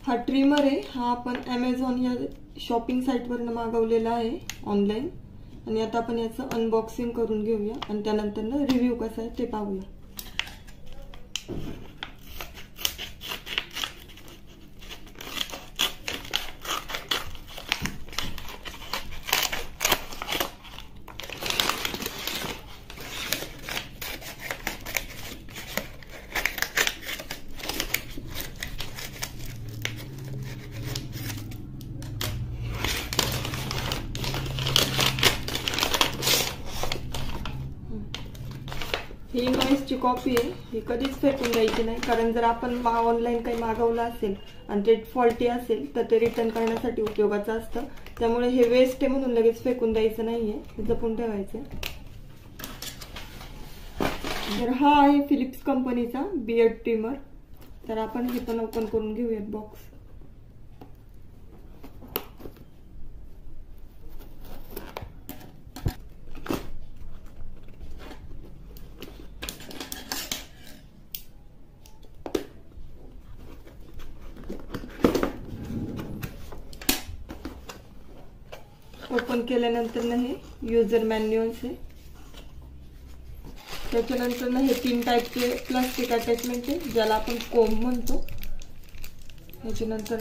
हा ट्रिमर आहे, हा आपण Amazon या शॉपिंग साईटवरून मागवलेला आहे ऑनलाईन. आणि आता आपण याचं अनबॉक्सिंग करून घेऊया आणि त्यानंतर रिव्ह्यू कसा आहे ते पाहूया. ही इनवॉइसची कॉपी आहे, ही कधीच फेकून द्यायची नाही. कारण जर आपण ऑनलाईन काही मागवलं असेल आणि ते फॉल्टी असेल तर ते रिटर्न करण्यासाठी उपयोगाचं असतं. त्यामुळे हे वेस्ट आहे म्हणून लगेच फेकून द्यायचं नाहीये, जपून ठेवायचं. तर हा आहे फिलिप्स कंपनीचा बियर्ड ट्रिमर. तर आपण हे पण ओपन करून घेऊयात बॉक्स. ओपन केल्यानंतर हे युजर मॅन्युअल्स आहे. त्याच्यानंतर हे 3 टाईपचे प्लास्टिक अटॅचमेंट आहे, ज्याला आपण कोंब म्हणतो. त्याच्यानंतर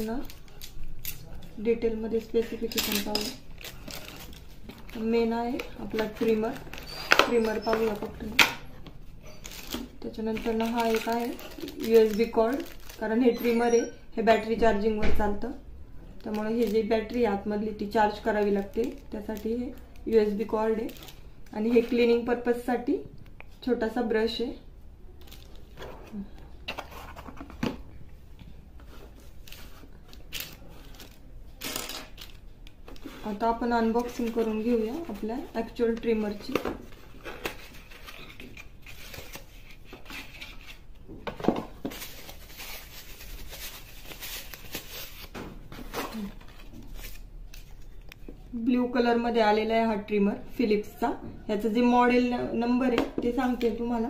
डिटेल मध्ये स्पेसिफिकेशन पाहू. मेन आहे आपला ट्रिमर पाहूया फक्त. त्याच्यानंतर हा एक आहे USB कॉर्ड. कारण हे ट्रिमर आहे, हे बॅटरी चार्जिंग वर चालतं. त्यामुळे हे जी बॅटरी आतमधली ती चार्ज करावी लागते, त्यासाठी हे USB कॉर्ड आहे. आणि हे क्लिनिंग पर्पज साठी छोटासा ब्रश आहे. आता आपण अनबॉक्सिंग करून घेऊया आपल्या ऍक्च्युअल ट्रिमरची. ब्ल्यू कलर मध्ये आलेला आहे हा ट्रिमर फिलिप्सचा. याचा जे मॉडेल नंबर आहे ते सांगते तुम्हाला.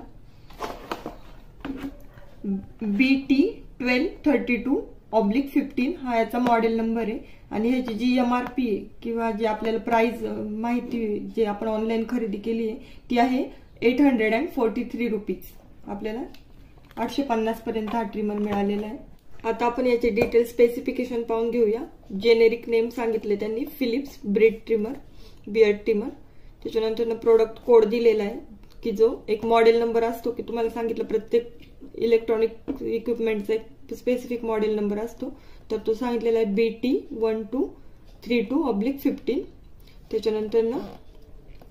BT1232/15 हा याचा मॉडेल नंबर आहे. आणि ह्याची जी MRP आहे किंवा जे आपल्याला प्राइस माहिती जे आपण ऑनलाईन खरेदी केली आहे ती आहे 843 रुपीज. आपल्याला 850 पर्यंत हा ट्रिमर मिळालेला आहे. आता आपण याचे डिटेल स्पेसिफिकेशन पाहून घेऊया. जेनेरिक नेम सांगितले त्यांनी, Philips beard trimmer, beard trimmer. त्याच्यानंतर प्रोडक्ट कोड दिलेला आहे की जो एक मॉडेल नंबर असतो की तुम्हाला सांगितलं प्रत्येक इलेक्ट्रॉनिक इक्विपमेंटचा एक स्पेसिफिक मॉडेल नंबर असतो. तर तो सांगितलेला आहे BT1232/15. त्याच्यानंतर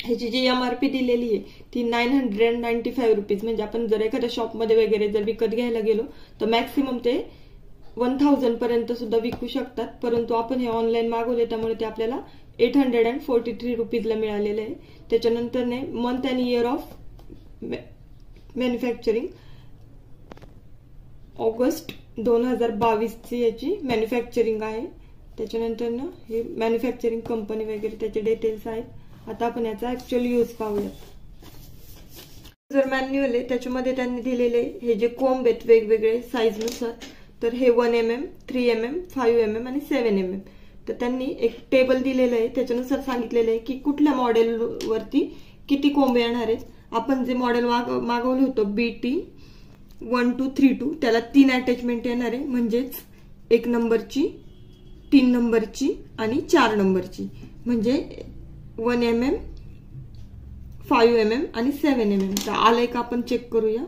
ह्याची जी MRP दिलेली आहे ती 995 रुपीज. म्हणजे आपण जर एखाद्या शॉपमध्ये वगैरे जर विकत घ्यायला गेलो तर मॅक्सिमम ते 1000 पर्यंत सुद्धा विकू शकतात. परंतु आपण हे ऑनलाईन मागवले त्यामुळे ते आपल्याला 843 रुपीजला मिळालेले आहे. त्याच्यानंतर month and year of manufacturing August 2022 ची याची मॅन्युफॅक्चरिंग आहे. त्याच्यानंतर हे मॅन्युफॅक्चरिंग कंपनी वगैरे त्याचे डिटेल्स आहेत. आता आपण याचा ऍक्च्युअल यूज पाहूयात. जर मॅन्युअल आहे त्याच्यामध्ये त्यांनी दिलेले हे जे कोंब आहेत वेगवेगळे साईज नुसार. तर हे 1mm, 3mm, 5mm आणि 7mm. तर त्यांनी एक टेबल दिलेलं आहे, त्याच्यानुसार सांगितलेलं आहे की कुठल्या मॉडेल वरती किती कोंब येणार आहेत. आपण जे मॉडेल मागवलं होतं BT1232 त्याला 3 अटॅचमेंट येणार आहे. म्हणजेच 1 नंबरची, 3 नंबरची आणि 4 नंबरची. म्हणजे 1mm, 5mm आणि 7mm. तर आलाय का आपण चेक करूया.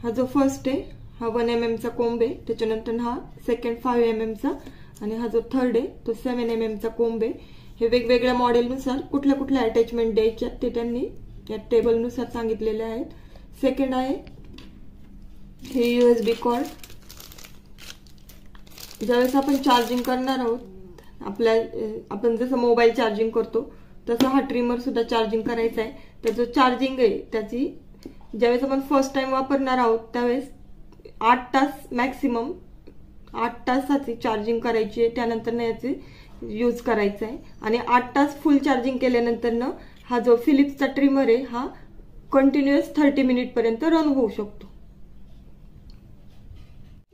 हा जो फर्स्ट आहे हा 1mm चा कोंब आहे. त्याच्यानंतर हा सेकंड 5mm चा आणि हा जो थर्ड आहे तो 7mm चा कोंब आहे. हे वेगवेगळ्या मॉडेलनुसार कुठल्या कुठल्या अटॅचमेंट द्यायच्या ते त्यांनी या टेबल नुसार सांगितलेले आहेत. सेकंड आहे हे USB कॉर्ड. ज्यावेळेस आपण चार्जिंग करणार आहोत आपण जसं मोबाईल चार्जिंग करतो तसं हा ट्रिमर सुद्धा चार्जिंग करायचा आहे. तर जो चार्जिंग आहे त्याची ज्यावेळेस आपण फर्स्ट टाइम वापरणार आहोत त्यावेळेस 8 तास मॅक्सिमम 8 तासाची चार्जिंग करायची आहे. त्यानंतर याचे यूज करायचा आहे. आणि 8 तास फुल चार्जिंग केल्यानंतर हा जो फिलिप्सचा ट्रिमर आहे हा कंटिन्युअस 30 मिनिट पर्यंत रन होऊ शकतो.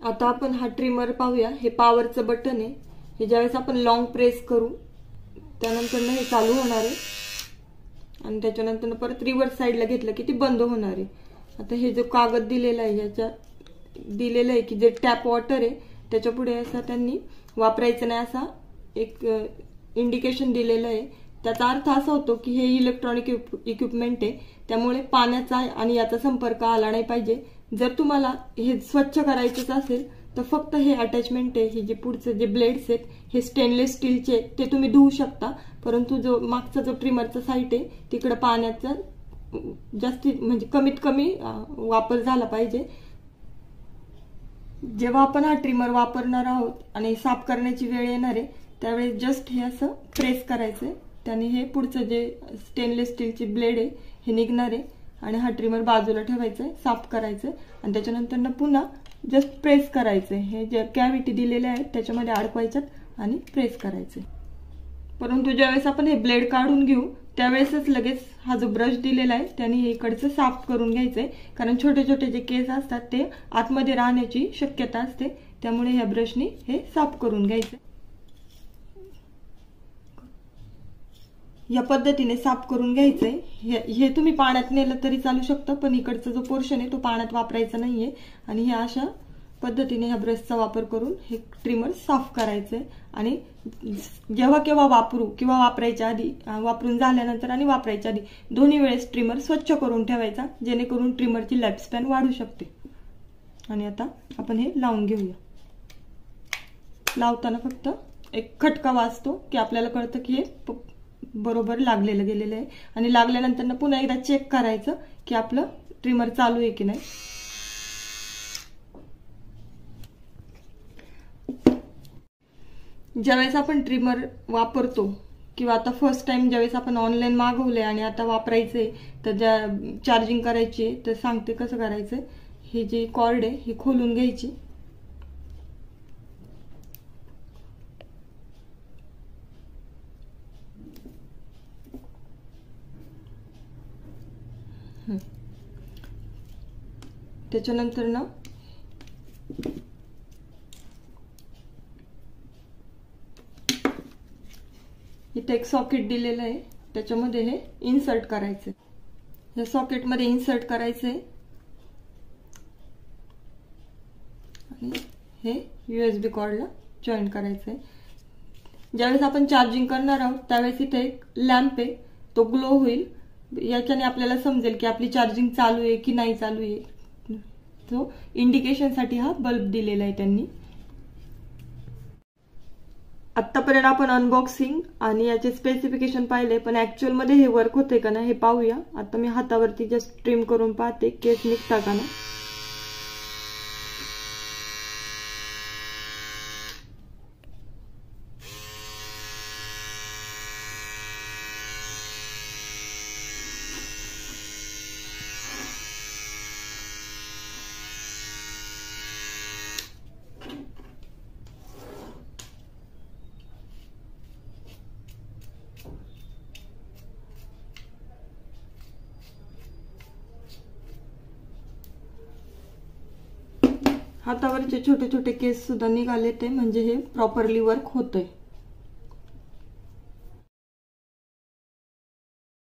आता आपण हा ट्रिमर पाहूया. हे पॉवरचं बटन आहे. हे ज्यावेळेस आपण लॉंग प्रेस करू त्यानंतर हे चालू होणार आहे आणि त्याच्यानंतर परत रिव्हर्स साईडला घेतलं की ती बंद होणार आहे. आता हे जो कागद दिलेला आहे याच्यात दिलेलं आहे की जे टॅप वॉटर आहे त्याच्या पुढे असं त्यांनी वापरायचं नाही असा एक इंडिकेशन दिलेलं आहे. त्याचा अर्थ असा होतो की हे इलेक्ट्रॉनिक इक्विपमेंट आहे, त्यामुळे पाण्याचा आणि याचा संपर्क आला नाही पाहिजे. जर तुम्हाला हे स्वच्छ करायचंच असेल तर फक्त हे अटॅचमेंट आहे, हे जे पुढचे जे ब्लेड्स आहेत हे स्टेनलेस स्टीलचे ते तुम्ही धुवू शकता, परंतु जो मागचा जो ट्रिमरचा साईट आहे तिकडे पाण्याचा जास्ती म्हणजे कमीत कमी वापर झाला पाहिजे. जेव्हा आपण हा ट्रिमर वापरणार आहोत आणि साफ करण्याची वेळ येणार आहे त्यावेळेस जस्ट हे असं प्रेस करायचंय, त्याने हे पुढचं जे स्टेनलेस स्टीलची ब्लेड आहे हे निघणार आहे आणि हा ट्रिमर बाजूला ठेवायचंय, साफ करायचंय आणि त्याच्यानंतर पुन्हा जस्ट प्रेस करायचंय. हे जे कॅव्हिटी दिलेले आहेत त्याच्यामध्ये अडकवायच्यात आणि प्रेस करायचंय. परंतु ज्यावेळेस आपण हे ब्लेड काढून घेऊ त्यावेळेसच लगेच हा जो ब्रश दिलेला आहे त्याने हे इकडचं साफ करून घ्यायचंय, कारण छोटे छोटे जे केस असतात ते आतमध्ये राहण्याची शक्यता असते, त्यामुळे ह्या ब्रशनी हे साफ करून घ्यायचंय. या पद्धतीने साफ करून घ्यायचंय. हे तुम्ही पाण्यात नेलं तरी चालू शकतं, पण इकडचा जो पोर्शन आहे तो पाण्यात वापरायचा नाहीये आणि हे अशा पद्धतीने ह्या ब्रशचा वापर करून हे ट्रिमर साफ करायचंय. आणि जेव्हा केव्हा वापरू किंवा वापरायच्या आधी, वापरून झाल्यानंतर आणि वापरायच्या आधी दोन्ही वेळेस ट्रिमर स्वच्छ करून ठेवायचा, जेणेकरून ट्रिमरची लाईफस्पॅन वाढू शकते. आणि आता आपण हे लावून घेऊया. लावताना फक्त एक खटका वाजतो की आपल्याला कळतं की हे बरोबर लागलेलं गेलेलं आहे आणि लागल्यानंतर पुन्हा एकदा चेक करायचं की आपलं ट्रिमर चालू आहे की नाही. ज्यावेळेस आपण ट्रिमर वापरतो किंवा आता फर्स्ट टाइम ज्यावेळेस आपण ऑनलाईन मागवले आणि आता वापरायचंय तर ज्या चार्जिंग करायची तर सांगते कसं करायचंय. ही जी कॉर्ड आहे ही खोलून घ्यायची, त्याच्यानंतर इथे एक सॉकेट दिलेलं आहे त्याच्यामध्ये हे इन्सर्ट करायचंय. या सॉकेटमध्ये इन्सर्ट करायचंय आणि हे USB कॉर्डला जॉईन करायचंय. ज्यावेळेस आपण चार्जिंग करणार आहोत त्यावेळेस इथे एक लॅम्प आहे तो ग्लो होईल, याच्याने आपल्याला समजेल की आपली चार्जिंग चालू आहे की नाही चालू आहे. तो इंडिकेशन साठी हा बल्ब दिलेला आहे त्यांनी. आतापर्यंत आपण अनबॉक्सिंग आणि याचे स्पेसिफिकेशन पाहिले, पण ऍक्च्युअल मध्ये हे वर्क होते का ना हे पाहूया. आता मी हातावरती जस्ट ट्रिम करून पाहते केस निघता का ना. हातावरचे छोटे छोटे केस सुद्धा निघाले ते म्हणजे हे प्रॉपरली वर्क होतंय.